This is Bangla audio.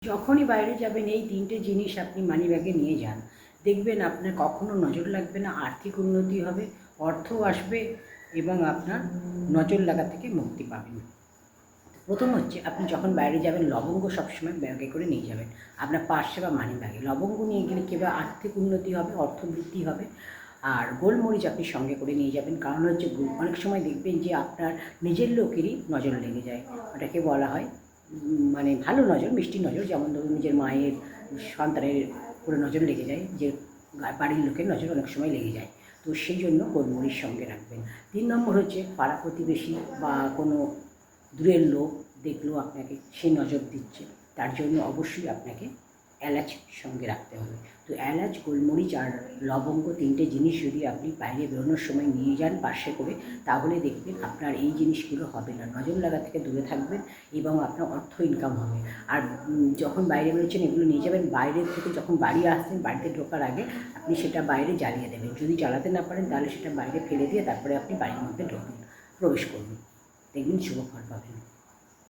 যখনই বাইরে যাবেন এই তিনটে জিনিস আপনি মানিব্যাগে নিয়ে যান, দেখবেন আপনার কখনো নজর লাগবে না, আর্থিক উন্নতি হবে, অর্থ আসবে এবং আপনার নজর লাগা থেকে মুক্তি পাবেন। প্রথম হচ্ছে, আপনি যখন বাইরে যাবেন লবঙ্গ সবসময় ব্যাগে করে নিয়ে যাবেন, আপনার পার্সে বা মানিব্যাগে। লবঙ্গ নিয়ে গেলে কীভাবে আর্থিক উন্নতি হবে, অর্থ বৃদ্ধি হবে। আর গোলমরিচ আপনি সঙ্গে করে নিয়ে যাবেন, কারণ হচ্ছে অনেক সময় দেখবেন যে আপনার নিজের লোকেরই নজর লেগে যায়, ওটাকে বলা হয় মানে ভালো নজর, মিষ্টি নজর। যেমন ধরুন নিজের মায়ের সন্তানের পুরো নজর লেগে যায়, যে বাড়ির লোকের নজর অনেক সময় লেগে যায়, তো সেই জন্য গোলমরিচ সঙ্গে রাখবেন। 3 নম্বর হচ্ছে, পাড়া প্রতিবেশী বা কোনো দূরের লোক দেখলেও আপনাকে সে নজর দিচ্ছে, তার জন্য অবশ্যই আপনাকে এলাচ সঙ্গে রাখতে হবে। তো এলাচ, গোলমরিচ আর লবঙ্গ তিনটে জিনিস যদি আপনি বাইরে বেরোনোর সময় নিয়ে যান পার্সে করে, তাহলে দেখবেন আপনার এই জিনিসগুলো হবে না, নজর লাগা থেকে দূরে থাকবেন এবং আপনার অর্থ ইনকাম হবে। আর যখন বাইরে বেরোচ্ছেন এগুলো নিয়ে যাবেন, বাইরের থেকে যখন বাড়ি আসছেন বাড়িতে ঢোকার আগে আপনি সেটা বাইরে জ্বালিয়ে দেবেন। যদি জ্বালাতে না পারেন তাহলে সেটা বাইরে ফেলে দিয়ে তারপরে আপনি বাড়ির মধ্যে প্রবেশ করবেন, দেখবেন শুভ ফল পাবেন।